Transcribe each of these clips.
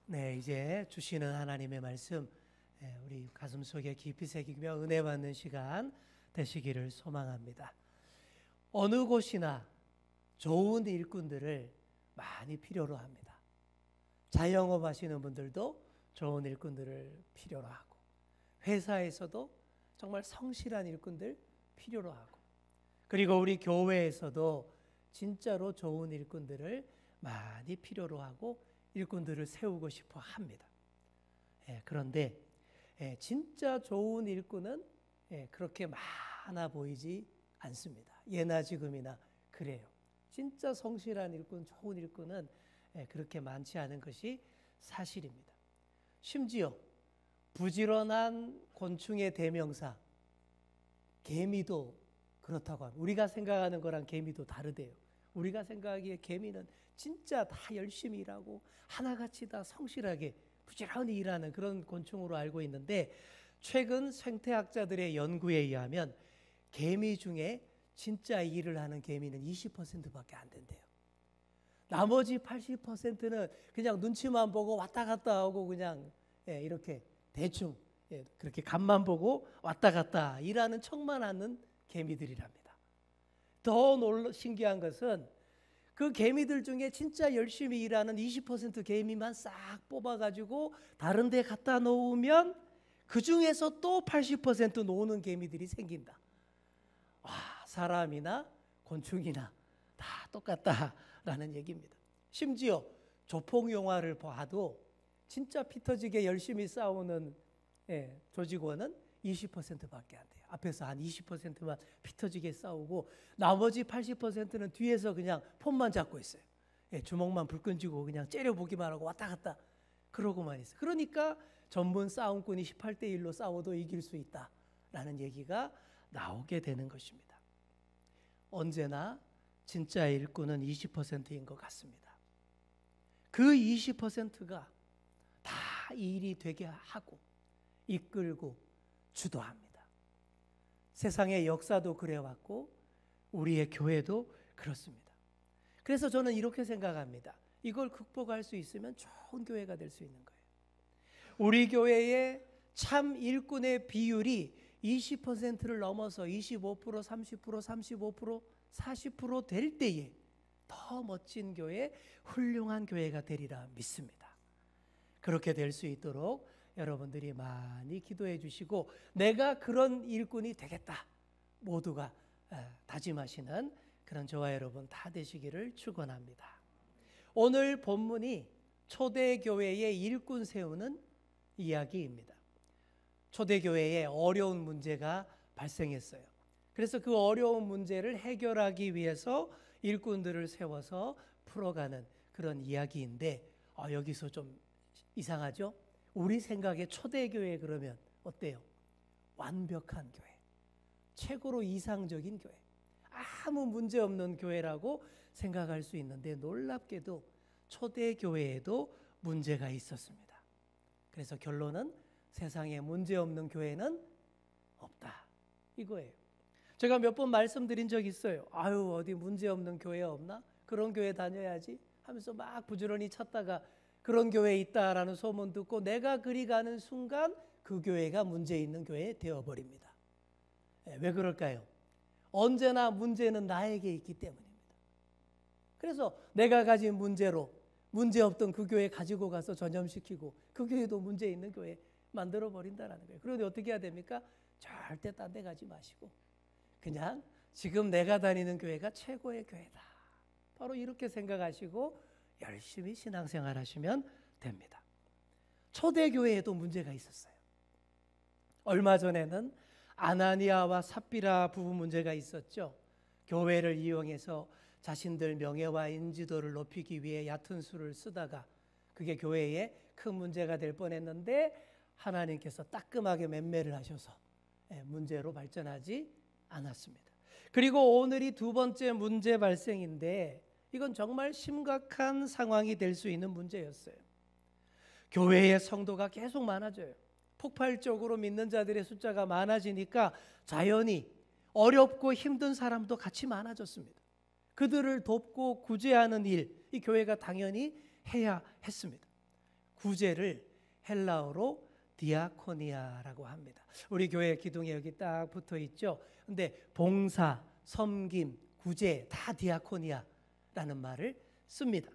네, 이제 주시는 하나님의 말씀 우리 가슴 속에 깊이 새기며 은혜 받는 시간 되시기를 소망합니다. 어느 곳이나 좋은 일꾼들을 많이 필요로 합니다. 자영업 하시는 분들도 좋은 일꾼들을 필요로 하고, 회사에서도 정말 성실한 일꾼들 필요로 하고, 그리고 우리 교회에서도 진짜로 좋은 일꾼들을 많이 필요로 하고 일꾼들을 세우고 싶어 합니다. 그런데 진짜 좋은 일꾼은 그렇게 많아 보이지 않습니다. 예나 지금이나 그래요. 진짜 성실한 일꾼, 좋은 일꾼은 그렇게 많지 않은 것이 사실입니다. 심지어 부지런한 곤충의 대명사 개미도 그렇다고 합니다. 우리가 생각하는 거랑 개미도 다르대요. 우리가 생각하기에 개미는 진짜 다 열심히 일하고 하나같이 다 성실하게 부지런히 일하는 그런 곤충으로 알고 있는데, 최근 생태학자들의 연구에 의하면 개미 중에 진짜 일을 하는 개미는 20%밖에 안 된대요. 나머지 80%는 그냥 눈치만 보고 왔다 갔다 하고 그냥 이렇게 대충 그렇게 간만 보고 왔다 갔다 일하는 척만 하는 개미들이랍니다. 더 신기한 것은 그 개미들 중에 진짜 열심히 일하는 20% 개미만 싹 뽑아가지고 다른 데 갖다 놓으면 그 중에서 또 80% 노는 개미들이 생긴다. 와, 사람이나 곤충이나 다 똑같다라는 얘기입니다. 심지어 조폭 영화를 봐도 진짜 피 터지게 열심히 싸우는 조직원은 20%밖에 안 돼요. 앞에서 한 20%만 피 터지게 싸우고 나머지 80%는 뒤에서 그냥 폰만 잡고 있어요. 주먹만 불끈 쥐고 그냥 째려보기만 하고 왔다 갔다 그러고만 있어요. 그러니까 전문 싸움꾼이 18대 1로 싸워도 이길 수 있다라는 얘기가 나오게 되는 것입니다. 언제나 진짜 일꾼은 20%인 것 같습니다. 그 20%가 다 일이 되게 하고 이끌고 주도합니다. 세상의 역사도 그래왔고 우리의 교회도 그렇습니다. 그래서 저는 이렇게 생각합니다. 이걸 극복할 수 있으면 좋은 교회가 될 수 있는 거예요. 우리 교회의 참 일꾼의 비율이 20%를 넘어서 25%, 30%, 35%, 40% 될 때에 더 멋진 교회, 훌륭한 교회가 되리라 믿습니다. 그렇게 될 수 있도록 여러분들이 많이 기도해 주시고 내가 그런 일꾼이 되겠다 모두가 다짐하시는 그런 저와 여러분 다 되시기를 축원합니다. 오늘 본문이 초대교회의 일꾼 세우는 이야기입니다. 초대교회에 어려운 문제가 발생했어요. 그래서 그 어려운 문제를 해결하기 위해서 일꾼들을 세워서 풀어가는 그런 이야기인데 여기서 좀 이상하죠? 우리 생각에 초대교회 그러면 어때요? 완벽한 교회, 최고로 이상적인 교회, 아무 문제 없는 교회라고 생각할 수 있는데 놀랍게도 초대교회에도 문제가 있었습니다. 그래서 결론은 세상에 문제 없는 교회는 없다 이거예요. 제가 몇 번 말씀드린 적 있어요. 어디 문제 없는 교회 없나? 그런 교회 다녀야지 하면서 막 부지런히 찾다가 그런 교회에 있다라는 소문 듣고 내가 그리 가는 순간 그 교회가 문제 있는 교회 되어버립니다. 왜 그럴까요? 언제나 문제는 나에게 있기 때문입니다. 그래서 내가 가진 문제로 문제 없던 그 교회 가지고 가서 전염시키고 그 교회도 문제 있는 교회 만들어버린다는 거예요. 그런데 어떻게 해야 됩니까? 절대 딴 데 가지 마시고 그냥 지금 내가 다니는 교회가 최고의 교회다. 바로 이렇게 생각하시고 열심히 신앙생활 하시면 됩니다. 초대교회에도 문제가 있었어요. 얼마 전에는 아나니아와 삽비라 부부 문제가 있었죠. 교회를 이용해서 자신들 명예와 인지도를 높이기 위해 얕은 수를 쓰다가 그게 교회에 큰 문제가 될 뻔했는데 하나님께서 따끔하게 맴매를 하셔서 문제로 발전하지 않았습니다. 그리고 오늘이 두 번째 문제 발생인데 이건 정말 심각한 상황이 될 수 있는 문제였어요. 교회의 성도가 계속 많아져요. 폭발적으로 믿는 자들의 숫자가 많아지니까 자연히 어렵고 힘든 사람도 같이 많아졌습니다. 그들을 돕고 구제하는 일, 이 교회가 당연히 해야 했습니다. 구제를 헬라어로 디아코니아라고 합니다. 우리 교회 기둥에 여기 딱 붙어 있죠. 근데 봉사, 섬김, 구제 다 디아코니아라는 말을 씁니다.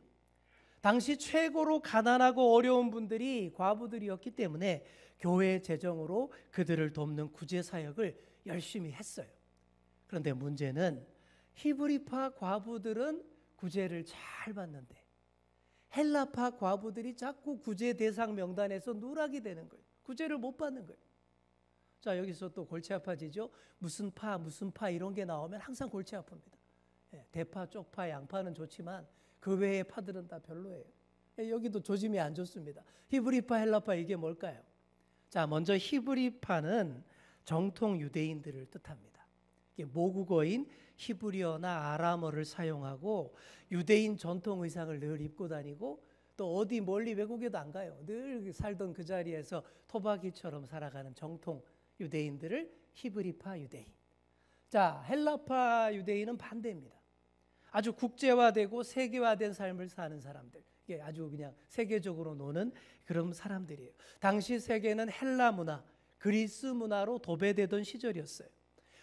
당시 최고로 가난하고 어려운 분들이 과부들이었기 때문에 교회 재정으로 그들을 돕는 구제 사역을 열심히 했어요. 그런데 문제는 히브리파 과부들은 구제를 잘 받는데 헬라파 과부들이 자꾸 구제 대상 명단에서 누락이 되는 거예요. 구제를 못 받는 거예요. 자, 여기서 또 골치 아파지죠. 무슨 파 이런 게 나오면 항상 골치 아픕니다. 대파, 쪽파, 양파는 좋지만 그 외의 파들은 다 별로예요. 여기도 조짐이 안 좋습니다. 히브리파, 헬라파 이게 뭘까요? 자, 먼저 히브리파는 정통 유대인들을 뜻합니다. 이게 모국어인 히브리어나 아람어를 사용하고 유대인 전통 의상을 늘 입고 다니고 또 어디 멀리 외국에도 안 가요. 늘 살던 그 자리에서 토박이처럼 살아가는 정통 유대인들을 히브리파 유대인. 자, 헬라파 유대인은 반대입니다. 아주 국제화되고 세계화된 삶을 사는 사람들. 이게 아주 그냥 세계적으로 노는 그런 사람들이에요. 당시 세계는 헬라 문화, 그리스 문화로 도배되던 시절이었어요.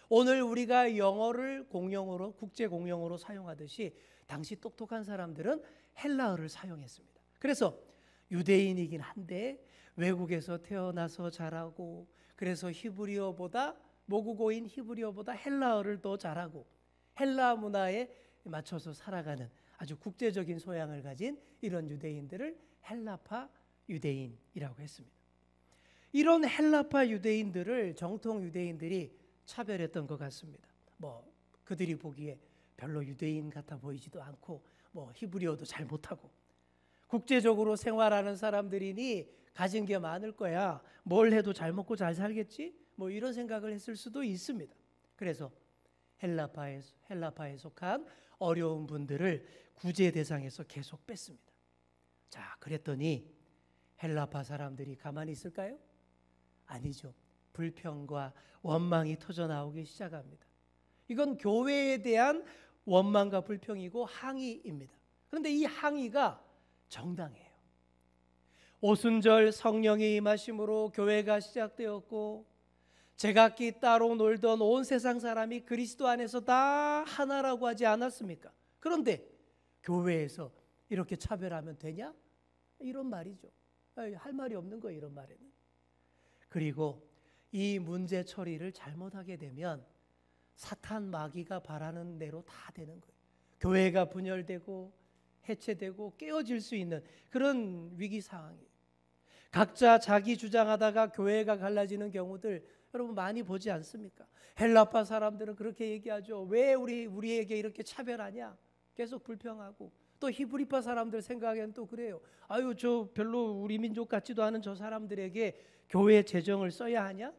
오늘 우리가 영어를 공용어로, 국제 공용어로 사용하듯이 당시 똑똑한 사람들은 헬라어를 사용했습니다. 그래서 유대인이긴 한데 외국에서 태어나서 자라고, 그래서 히브리어보다, 모국어인 히브리어보다 헬라어를 더 잘하고 헬라 문화에 맞춰서 살아가는 아주 국제적인 소양을 가진 이런 유대인들을 헬라파 유대인이라고 했습니다. 이런 헬라파 유대인들을 정통 유대인들이 차별했던 것 같습니다. 그들이 보기에 별로 유대인 같아 보이지도 않고 히브리어도 잘 못하고 국제적으로 생활하는 사람들이니 가진 게 많을 거야. 뭘 해도 잘 먹고 잘 살겠지? 이런 생각을 했을 수도 있습니다. 그래서 헬라파에 속한 어려운 분들을 구제 대상에서 계속 뺐습니다. 자, 그랬더니 헬라파 사람들이 가만히 있을까요? 아니죠. 불평과 원망이 터져 나오기 시작합니다. 이건 교회에 대한 원망과 불평이고 항의입니다. 그런데 이 항의가 정당해요. 오순절 성령의 임하심으로 교회가 시작되었고 제각기 따로 놀던 온 세상 사람이 그리스도 안에서 다 하나라고 하지 않았습니까? 그런데 교회에서 이렇게 차별하면 되냐? 이런 말이죠. 할 말이 없는 거예요, 이런 말에는. 그리고 이 문제 처리를 잘못하게 되면 사탄 마귀가 바라는 대로 다 되는 거예요. 교회가 분열되고 해체되고 깨어질 수 있는 그런 위기 상황이에요. 각자 자기 주장하다가 교회가 갈라지는 경우들 여러분 많이 보지 않습니까? 헬라파 사람들은 그렇게 얘기하죠. 왜 우리에게 이렇게 차별하냐? 계속 불평하고. 또 히브리파 사람들 생각에는 또 그래요. 아유, 저 별로 우리 민족 같지도 않은 저 사람들에게 교회 재정을 써야 하냐?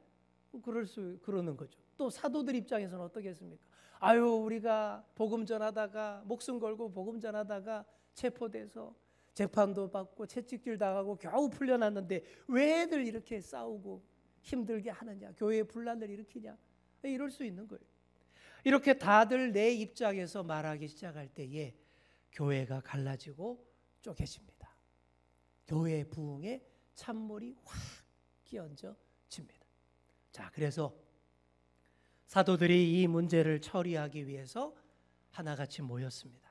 그러는 거죠. 또 사도들 입장에서는 어떻겠습니까? 아유, 우리가 복음 전하다가 목숨 걸고 복음 전하다가 체포돼서 재판도 받고 채찍질 당하고 겨우 풀려났는데 왜들 이렇게 싸우고 힘들게 하느냐? 교회에 분란을 일으키냐? 이럴 수 있는 거예요. 이렇게 다들 내 입장에서 말하기 시작할 때에 교회가 갈라지고 쪼개집니다. 교회의 부흥에 찬물이 확 끼얹어집니다. 자, 그래서 사도들이 이 문제를 처리하기 위해서 하나같이 모였습니다.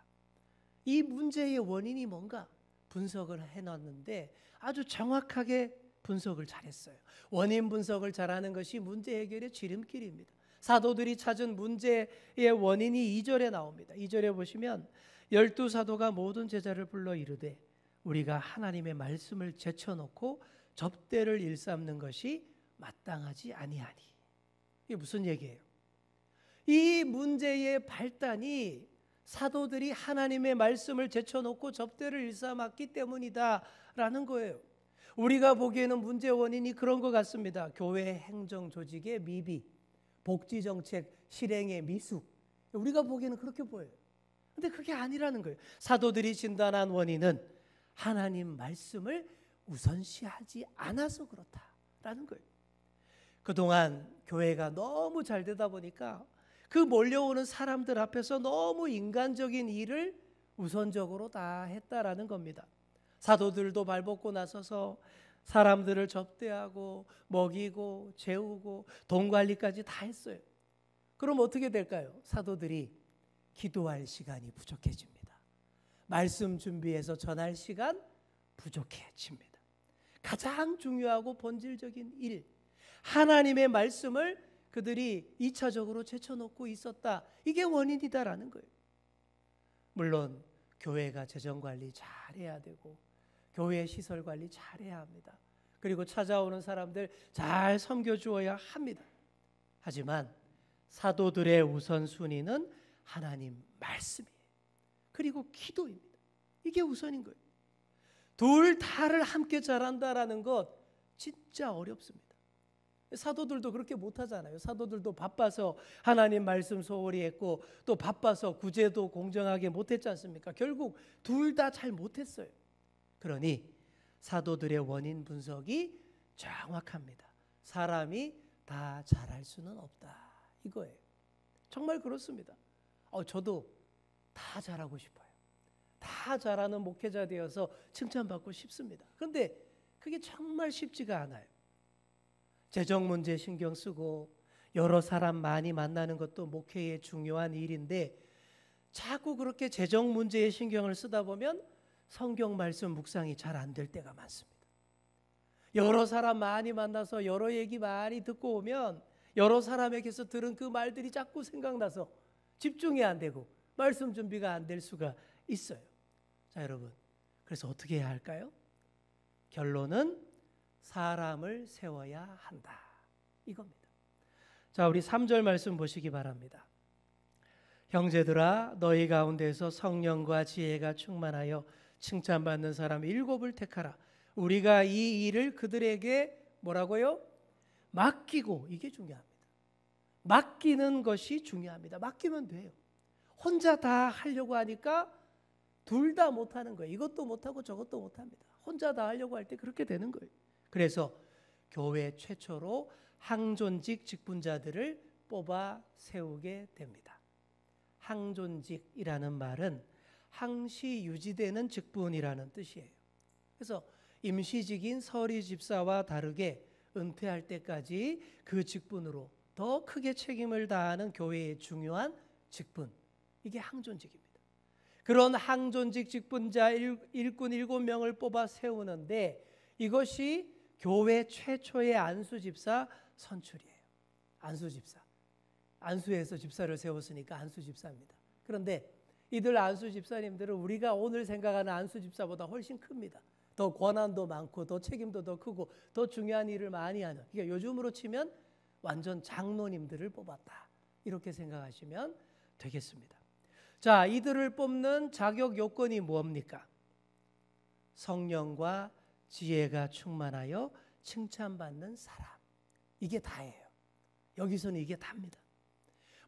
이 문제의 원인이 뭔가 분석을 해놨는데 아주 정확하게 분석을 잘했어요. 원인 분석을 잘하는 것이 문제 해결의 지름길입니다. 사도들이 찾은 문제의 원인이 2절에 나옵니다. 2절에 보시면 12사도가 모든 제자를 불러 이르되 우리가 하나님의 말씀을 제쳐놓고 접대를 일삼는 것이 마땅하지 아니하니. 이게 무슨 얘기예요? 이 문제의 발단이 사도들이 하나님의 말씀을 제쳐놓고 접대를 일삼았기 때문이다라는 거예요. 우리가 보기에는 문제 원인이 그런 것 같습니다. 교회 행정 조직의 미비, 복지 정책 실행의 미숙. 우리가 보기에는 그렇게 보여요. 근데 그게 아니라는 거예요. 사도들이 진단한 원인은 하나님 말씀을 우선시하지 않아서 그렇다라는 거예요. 그동안 교회가 너무 잘 되다 보니까 그 몰려오는 사람들 앞에서 너무 인간적인 일을 우선적으로 다 했다라는 겁니다. 사도들도 발벗고 나서서 사람들을 접대하고 먹이고 재우고 돈 관리까지 다 했어요. 그럼 어떻게 될까요? 사도들이 기도할 시간이 부족해집니다. 말씀 준비해서 전할 시간 부족해집니다. 가장 중요하고 본질적인 일, 하나님의 말씀을 그들이 2차적으로 제쳐놓고 있었다. 이게 원인이다라는 거예요. 물론 교회가 재정관리 잘해야 되고 교회 시설관리 잘해야 합니다. 그리고 찾아오는 사람들 잘 섬겨주어야 합니다. 하지만 사도들의 우선순위는 하나님 말씀이에요. 그리고 기도입니다. 이게 우선인 거예요. 둘 다를 함께 잘한다라는 것 진짜 어렵습니다. 사도들도 그렇게 못하잖아요. 사도들도 바빠서 하나님 말씀 소홀히 했고 또 바빠서 구제도 공정하게 못했지 않습니까? 결국 둘 다 잘 못했어요. 그러니 사도들의 원인 분석이 정확합니다. 사람이 다 잘할 수는 없다 이거예요. 정말 그렇습니다. 저도 다 잘하고 싶어요. 다 잘하는 목회자 되어서 칭찬받고 싶습니다. 그런데 그게 정말 쉽지가 않아요. 재정 문제 신경 쓰고 여러 사람 많이 만나는 것도 목회의 중요한 일인데 자꾸 그렇게 재정 문제에 신경을 쓰다 보면 성경 말씀 묵상이 잘 안 될 때가 많습니다. 여러 사람 많이 만나서 여러 얘기 많이 듣고 오면 여러 사람에게서 들은 그 말들이 자꾸 생각나서 집중이 안 되고 말씀 준비가 안 될 수가 있어요. 자, 여러분, 그래서 어떻게 해야 할까요? 결론은 사람을 세워야 한다 이겁니다. 자, 우리 3절 말씀 보시기 바랍니다. 형제들아 너희 가운데서 성령과 지혜가 충만하여 칭찬받는 사람 7을 택하라. 우리가 이 일을 그들에게 뭐라고요? 맡기고. 이게 중요합니다. 맡기는 것이 중요합니다. 맡기면 돼요. 혼자 다 하려고 하니까 둘 다 못하는 거예요. 이것도 못하고 저것도 못합니다. 혼자 다 하려고 할 때 그렇게 되는 거예요. 그래서 교회 최초로 항존직 직분자들을 뽑아 세우게 됩니다. 항존직이라는 말은 항시 유지되는 직분이라는 뜻이에요. 그래서 임시직인 서리 집사와 다르게 은퇴할 때까지 그 직분으로 더 크게 책임을 다하는 교회의 중요한 직분, 이게 항존직입니다. 그런 항존직 직분자 일꾼 7명을 뽑아 세우는데 이것이 교회 최초의 안수집사 선출이에요. 안수집사. 안수에서 집사를 세웠으니까 안수집사입니다. 그런데 이들 안수집사님들은 우리가 오늘 생각하는 안수집사보다 훨씬 큽니다. 더 권한도 많고 더 책임도 더 크고 더 중요한 일을 많이 하는, 그러니까 요즘으로 치면 완전 장로님들을 뽑았다 이렇게 생각하시면 되겠습니다. 자, 이들을 뽑는 자격 요건이 뭡니까? 성령과 지혜가 충만하여 칭찬받는 사람, 이게 다예요. 여기서는 이게 답니다.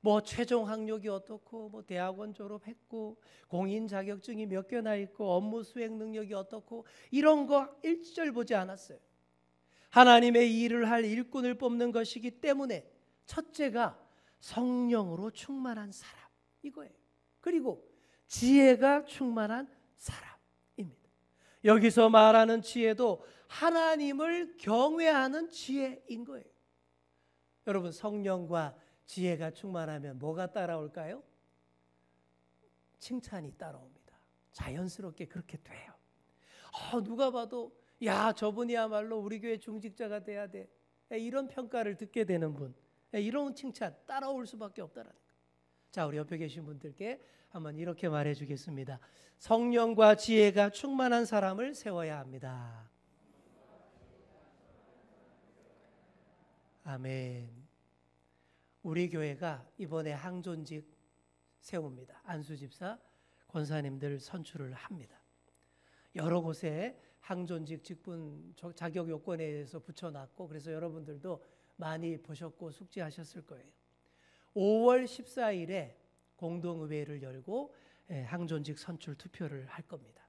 뭐 최종 학력이 어떻고 뭐 대학원 졸업했고 공인 자격증이 몇 개나 있고 업무 수행 능력이 어떻고 이런 거 일절 보지 않았어요. 하나님의 일을 할 일꾼을 뽑는 것이기 때문에 첫째가 성령으로 충만한 사람 이거예요. 그리고 지혜가 충만한 사람입니다. 여기서 말하는 지혜도 하나님을 경외하는 지혜인 거예요. 여러분, 성령과 지혜가 충만하면 뭐가 따라올까요? 칭찬이 따라옵니다. 자연스럽게 그렇게 돼요. 누가 봐도 야, 저분이야말로 우리 교회 중직자가 돼야 돼, 이런 평가를 듣게 되는 분, 이런 칭찬 따라올 수밖에 없다라는 거예요. 자, 우리 옆에 계신 분들께 한번 이렇게 말해 주겠습니다. 성령과 지혜가 충만한 사람을 세워야 합니다. 아멘. 우리 교회가 이번에 항존직 세웁니다. 안수집사, 권사님들 선출을 합니다. 여러 곳에 항존직 직분 자격 요건에 대해서 붙여놨고 그래서 여러분들도 많이 보셨고 숙지하셨을 거예요. 5월 14일에 공동의회를 열고 항존직 선출 투표를 할 겁니다.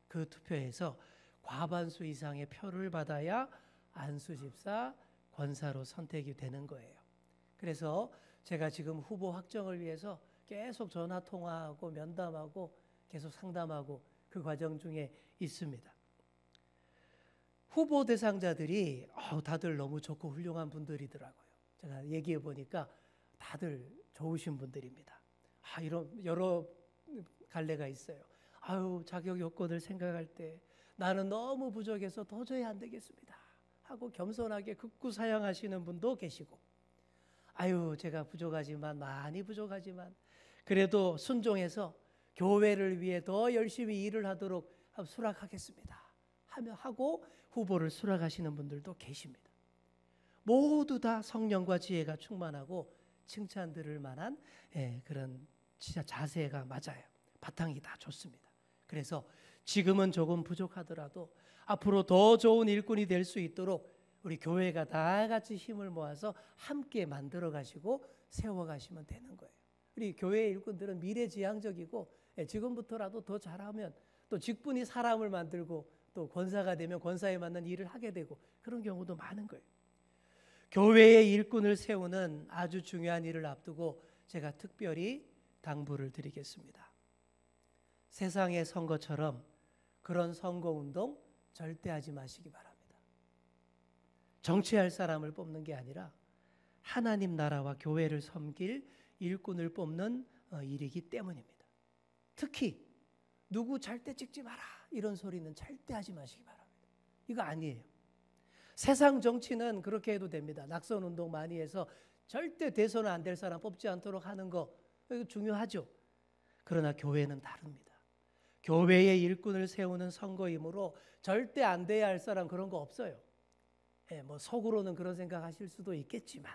그 투표에서 과반수 이상의 표를 받아야 안수집사, 권사로 선택이 되는 거예요. 그래서 제가 지금 후보 확정을 위해서 계속 전화 통화하고 면담하고 계속 상담하고 그 과정 중에 있습니다. 후보 대상자들이 다들 너무 좋고 훌륭한 분들이더라고요. 제가 얘기해 보니까 다들 좋으신 분들입니다. 이런 여러 갈래가 있어요. 자격 요건을 생각할 때 나는 너무 부족해서 도저히 안 되겠습니다 하고 겸손하게 극구 사양하시는 분도 계시고, 제가 부족하지만, 많이 부족하지만 그래도 순종해서 교회를 위해 더 열심히 일을 하도록 수락하겠습니다 하고 후보를 수락하시는 분들도 계십니다. 모두 다 성령과 지혜가 충만하고 칭찬 들을 만한 그런 진짜 자세가 맞아요. 바탕이 다 좋습니다. 그래서 지금은 조금 부족하더라도 앞으로 더 좋은 일꾼이 될 수 있도록 우리 교회가 다 같이 힘을 모아서 함께 만들어 가시고 세워 가시면 되는 거예요. 우리 교회 일꾼들은 미래지향적이고 지금부터라도 더 잘하면 또 직분이 사람을 만들고 또 권사가 되면 권사에 맞는 일을 하게 되고 그런 경우도 많은 거예요. 교회의 일꾼을 세우는 아주 중요한 일을 앞두고 제가 특별히 당부를 드리겠습니다. 세상의 선거처럼 그런 선거운동 절대 하지 마시기 바랍니다. 정치할 사람을 뽑는 게 아니라 하나님 나라와 교회를 섬길 일꾼을 뽑는 일이기 때문입니다. 특히 누구 절대 찍지 마라 이런 소리는 절대 하지 마시기 바랍니다. 이거 아니에요. 세상 정치는 그렇게 해도 됩니다. 낙선운동 많이 해서 절대 대선 안 될 사람 뽑지 않도록 하는 거 이거 중요하죠. 그러나 교회는 다릅니다. 교회의 일꾼을 세우는 선거이므로 절대 안 돼야 할 사람 그런 거 없어요. 속으로는 그런 생각하실 수도 있겠지만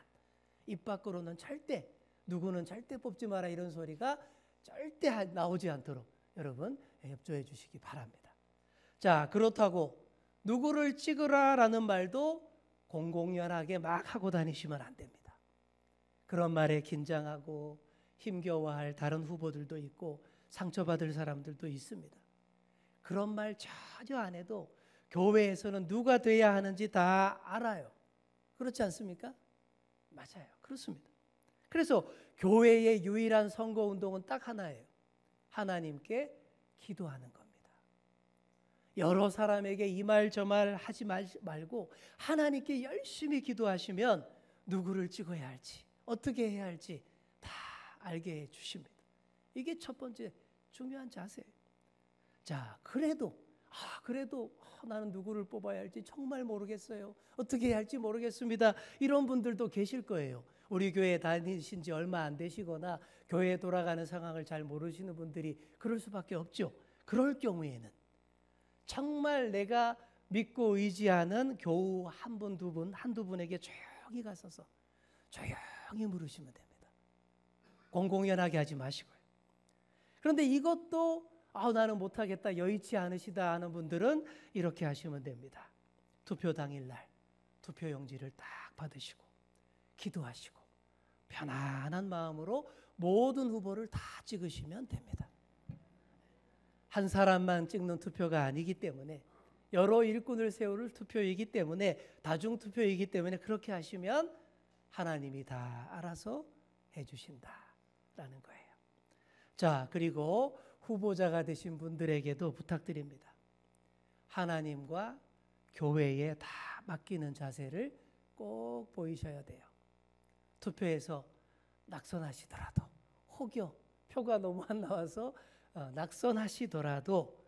입 밖으로는 절대 누구는 절대 뽑지 마라 이런 소리가 절대 나오지 않도록 여러분 협조해 주시기 바랍니다. 자, 그렇다고 누구를 찍으라라는 말도 공공연하게 막 하고 다니시면 안 됩니다. 그런 말에 긴장하고 힘겨워할 다른 후보들도 있고 상처받을 사람들도 있습니다. 그런 말 전혀 안 해도 교회에서는 누가 돼야 하는지 다 알아요. 그렇지 않습니까? 맞아요. 그렇습니다. 그래서 교회의 유일한 선거운동은 딱 하나예요. 하나님께 기도하는 겁니다. 여러 사람에게 이 말 저 말 하지 말고 하나님께 열심히 기도하시면 누구를 찍어야 할지 어떻게 해야 할지 다 알게 해 주십니다. 이게 첫 번째 중요한 자세예요. 자, 그래도 나는 누구를 뽑아야 할지 정말 모르겠어요. 어떻게 해야 할지 모르겠습니다. 이런 분들도 계실 거예요. 우리 교회 다니신 지 얼마 안 되시거나 교회에 돌아가는 상황을 잘 모르시는 분들이 그럴 수밖에 없죠. 그럴 경우에는 정말 내가 믿고 의지하는 교우 한 분, 두 분, 한두 분에게 조용히 가서서 조용히 물으시면 됩니다. 공공연하게 하지 마시고요. 그런데 이것도 나는 못하겠다, 여의치 않으시다 하는 분들은 이렇게 하시면 됩니다. 투표 당일날 투표용지를 딱 받으시고 기도하시고 편안한 마음으로 모든 후보를 다 찍으시면 됩니다. 한 사람만 찍는 투표가 아니기 때문에 여러 일꾼을 세울 투표이기 때문에 다중투표이기 때문에 그렇게 하시면 하나님이 다 알아서 해주신다라는 거예요. 자, 그리고 후보자가 되신 분들에게도 부탁드립니다. 하나님과 교회에 다 맡기는 자세를 꼭 보이셔야 돼요. 투표에서 낙선하시더라도 혹여 표가 너무 안 나와서 낙선하시더라도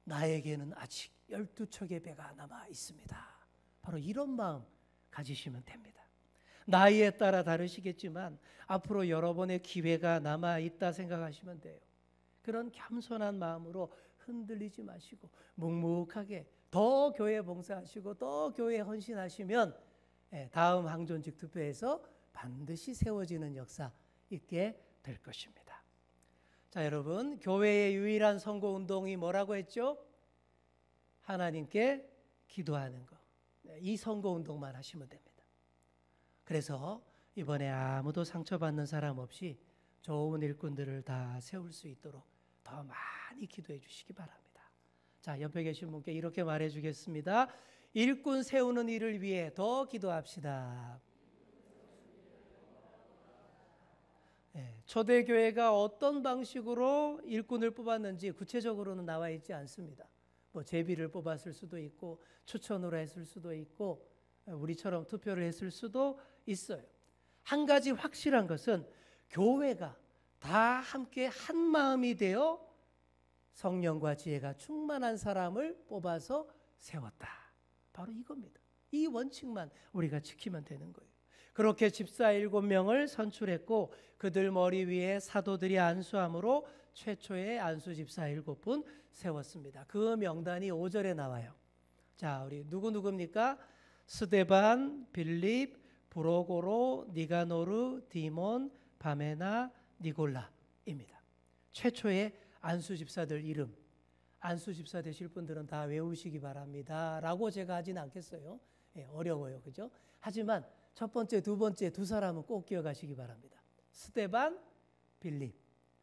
나에게는 아직 12척의 배가 남아 있습니다. 바로 이런 마음 가지시면 됩니다. 나이에 따라 다르시겠지만 앞으로 여러 번의 기회가 남아 있다 생각하시면 돼요. 그런 겸손한 마음으로 흔들리지 마시고 묵묵하게 더 교회 봉사하시고 더 교회에 헌신하시면 다음 항존직 투표에서 반드시 세워지는 역사 있게 될 것입니다. 자, 여러분, 교회의 유일한 선거운동이 뭐라고 했죠? 하나님께 기도하는 거. 이 선거운동만 하시면 됩니다. 그래서 이번에 아무도 상처받는 사람 없이 좋은 일꾼들을 다 세울 수 있도록 더 많이 기도해 주시기 바랍니다. 자, 옆에 계신 분께 이렇게 말해 주겠습니다. 일꾼 세우는 일을 위해 더 기도합시다. 초대교회가 어떤 방식으로 일꾼을 뽑았는지 구체적으로는 나와 있지 않습니다. 뭐 제비를 뽑았을 수도 있고 추천으로 했을 수도 있고 우리처럼 투표를 했을 수도 있어요. 한 가지 확실한 것은 교회가 다 함께 한 마음이 되어 성령과 지혜가 충만한 사람을 뽑아서 세웠다. 바로 이겁니다. 이 원칙만 우리가 지키면 되는 거예요. 그렇게 집사 7명을 선출했고 그들 머리 위에 사도들이 안수함으로 최초의 안수 집사 7분 세웠습니다. 그 명단이 5절에 나와요. 자, 우리 누구입니까? 스데반, 빌립, 브로고로, 니가노르, 디몬, 바메나, 니골라입니다. 최초의 안수 집사들 이름. 안수 집사 되실 분들은 다 외우시기 바랍니다. 라고 제가 하진 않겠어요. 어려워요. 그죠? 하지만 첫 번째, 두 번째 두 사람은 꼭 기억하시기 바랍니다. 스데반, 빌립.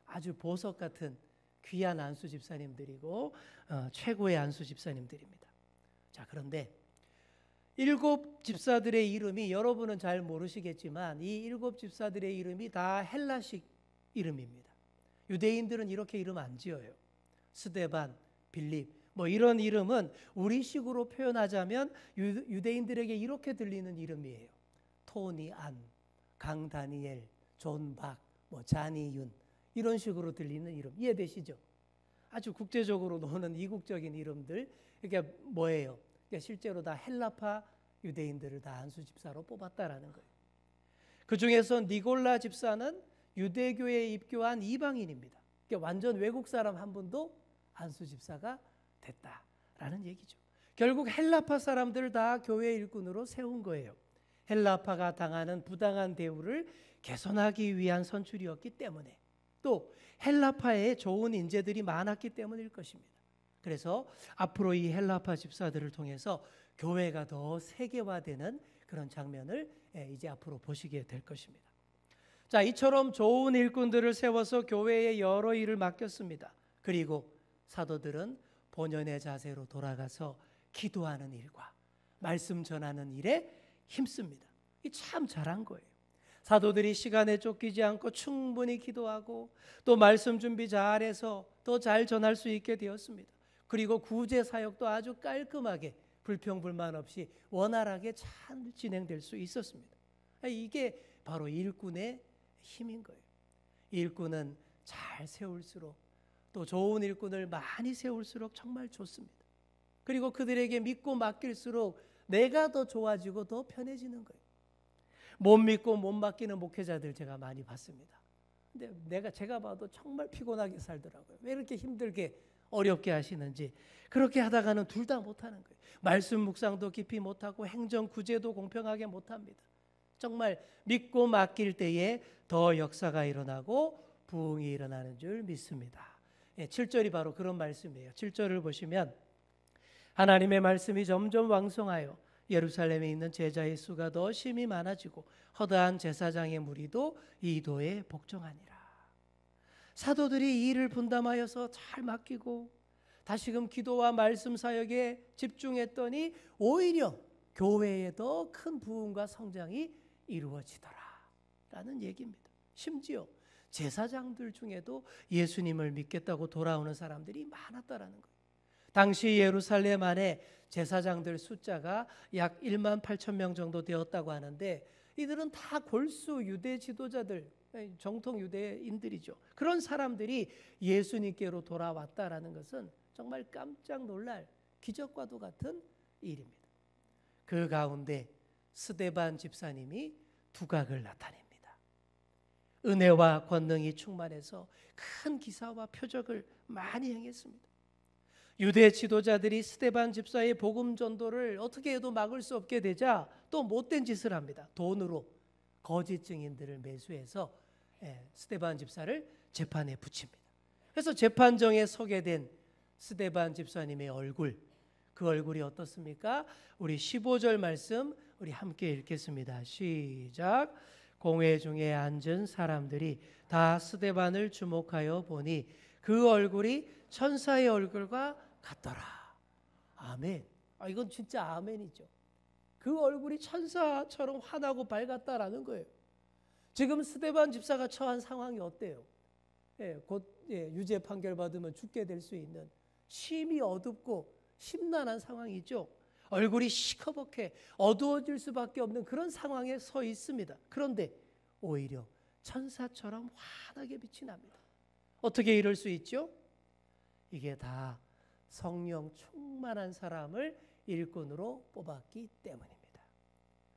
아주 보석 같은 귀한 안수 집사님들이고 최고의 안수 집사님들입니다. 자, 그런데 7 집사들의 이름이 여러분은 잘 모르시겠지만 이 7 집사들의 이름이 다 헬라식 이름입니다. 유대인들은 이렇게 이름 안 지어요. 스데반, 빌립 뭐 이런 이름은 우리식으로 표현하자면 유대인들에게 이렇게 들리는 이름이에요. 토니 안, 강 다니엘, 존 박, 뭐 자니윤 이런 식으로 들리는 이름 이해되시죠? 아주 국제적으로 노는 이국적인 이름들. 그러니까 뭐예요? 그러니까 실제로 다 헬라파 유대인들을 다 안수 집사로 뽑았다라는 거예요. 그 중에서 니골라 집사는 유대교에 입교한 이방인입니다. 그러니까 완전 외국 사람 한 분도 안수 집사가 됐다라는 얘기죠. 결국 헬라파 사람들을 다 교회 일꾼으로 세운 거예요. 헬라파가 당하는 부당한 대우를 개선하기 위한 선출이었기 때문에 또 헬라파에 좋은 인재들이 많았기 때문일 것입니다. 그래서 앞으로 이 헬라파 집사들을 통해서 교회가 더 세계화되는 그런 장면을 이제 앞으로 보시게 될 것입니다. 자, 이처럼 좋은 일꾼들을 세워서 교회에 여러 일을 맡겼습니다. 그리고 사도들은 본연의 자세로 돌아가서 기도하는 일과 말씀 전하는 일에 힘씁니다. 이 참 잘한 거예요. 사도들이 시간에 쫓기지 않고 충분히 기도하고 또 말씀 준비 잘해서 더 잘 전할 수 있게 되었습니다. 그리고 구제 사역도 아주 깔끔하게 불평불만 없이 원활하게 잘 진행될 수 있었습니다. 이게 바로 일꾼의 힘인 거예요. 일꾼은 잘 세울수록 또 좋은 일꾼을 많이 세울수록 정말 좋습니다. 그리고 그들에게 믿고 맡길수록 내가 더 좋아지고 더 편해지는 거예요. 못 믿고 못 맡기는 목회자들 제가 많이 봤습니다. 근데 제가 봐도 정말 피곤하게 살더라고요. 왜 이렇게 힘들게 어렵게 하시는지. 그렇게 하다가는 둘 다 못하는 거예요. 말씀 묵상도 깊이 못하고 행정 구제도 공평하게 못합니다. 정말 믿고 맡길 때에 더 역사가 일어나고 부흥이 일어나는 줄 믿습니다. 7절이 바로 그런 말씀이에요. 7절을 보시면 하나님의 말씀이 점점 왕성하여 예루살렘에 있는 제자의 수가 더 심히 많아지고 허다한 제사장의 무리도 이도에 복종하니라. 사도들이 이 일을 분담하여서 잘 맡기고 다시금 기도와 말씀 사역에 집중했더니 오히려 교회에 더 큰 부흥과 성장이 이루어지더라 라는 얘기입니다. 심지어 제사장들 중에도 예수님을 믿겠다고 돌아오는 사람들이 많았다라는 거예요. 당시 예루살렘 안에 제사장들 숫자가 약 1만 8천 명 정도 되었다고 하는데 이들은 다 골수 유대 지도자들, 정통 유대인들이죠. 그런 사람들이 예수님께로 돌아왔다라는 것은 정말 깜짝 놀랄 기적과도 같은 일입니다. 그 가운데 스데반 집사님이 두각을 나타냅니다. 은혜와 권능이 충만해서 큰 기사와 표적을 많이 행했습니다. 유대 지도자들이 스데반 집사의 복음 전도를 어떻게 해도 막을 수 없게 되자 또 못된 짓을 합니다. 돈으로 거짓 증인들을 매수해서 스데반 집사를 재판에 붙입니다. 그래서 재판정에 서게 된 스데반 집사님의 얼굴, 그 얼굴이 어떻습니까? 우리 15절 말씀 우리 함께 읽겠습니다. 시작. 공회 중에 앉은 사람들이 다 스데반을 주목하여 보니 그 얼굴이 천사의 얼굴과 같더라. 아멘. 이건 진짜 아멘이죠. 그 얼굴이 천사처럼 환하고 밝았다라는 거예요. 지금 스데반 집사가 처한 상황이 어때요? 곧 유죄 판결 받으면 죽게 될 수 있는 심히 어둡고 심란한 상황이죠. 얼굴이 시커멓게 어두워질 수밖에 없는 그런 상황에 서 있습니다. 그런데 오히려 천사처럼 환하게 빛이 납니다. 어떻게 이럴 수 있죠? 이게 다 성령 충만한 사람을 일꾼으로 뽑았기 때문입니다.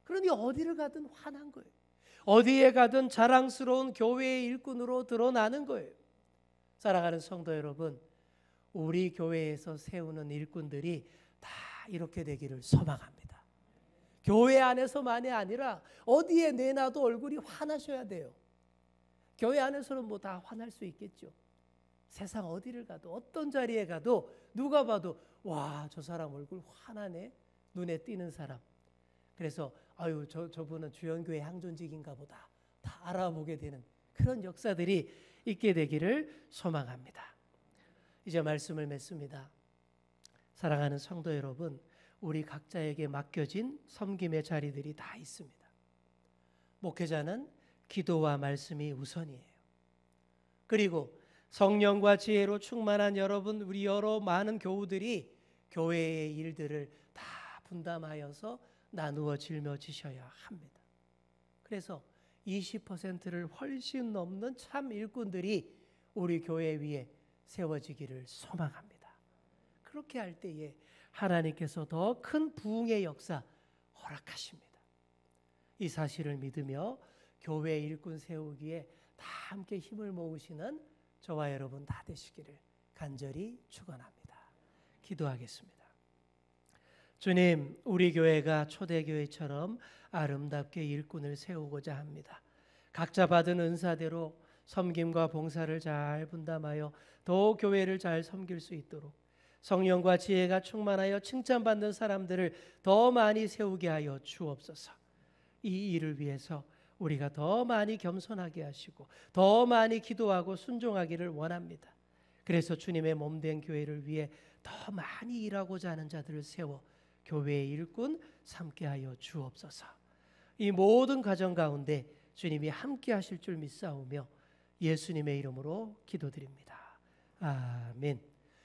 그러니 어디를 가든 환한 거예요. 어디에 가든 자랑스러운 교회의 일꾼으로 드러나는 거예요. 사랑하는 성도 여러분, 우리 교회에서 세우는 일꾼들이 다 이렇게 되기를 소망합니다. 교회 안에서만이 아니라 어디에 내놔도 얼굴이 환하셔야 돼요. 교회 안에서는 뭐 다 환할 수 있겠죠. 세상 어디를 가도 어떤 자리에 가도 누가 봐도 와, 저 사람 얼굴 환하네, 눈에 띄는 사람. 그래서 아유, 저분은 주연교회 항존직인가 보다 다 알아보게 되는 그런 역사들이 있게 되기를 소망합니다. 이제 말씀을 맺습니다. 사랑하는 성도 여러분, 우리 각자에게 맡겨진 섬김의 자리들이 다 있습니다. 목회자는 기도와 말씀이 우선이에요. 그리고 성령과 지혜로 충만한 여러분, 우리 여러 많은 교우들이 교회의 일들을 다 분담하여서 나누어 짊어지셔야 합니다. 그래서 20%를 훨씬 넘는 참 일꾼들이 우리 교회 위에 세워지기를 소망합니다. 그렇게 할 때에 하나님께서 더 큰 부흥의 역사 허락하십니다. 이 사실을 믿으며 교회 일꾼 세우기에 다 함께 힘을 모으시는 저와 여러분 다 되시기를 간절히 축원합니다. 기도하겠습니다. 주님, 우리 교회가 초대교회처럼 아름답게 일꾼을 세우고자 합니다. 각자 받은 은사대로 섬김과 봉사를 잘 분담하여 더 교회를 잘 섬길 수 있도록 성령과 지혜가 충만하여 칭찬받는 사람들을 더 많이 세우게 하여 주옵소서. 이 일을 위해서 우리가 더 많이 겸손하게 하시고 더 많이 기도하고 순종하기를 원합니다. 그래서 주님의 몸된 교회를 위해 더 많이 일하고자 하는 자들을 세워 교회의 일꾼 삼게 하여 주옵소서. 이 모든 과정 가운데 주님이 함께 하실 줄 믿사오며 예수님의 이름으로 기도드립니다. 아멘.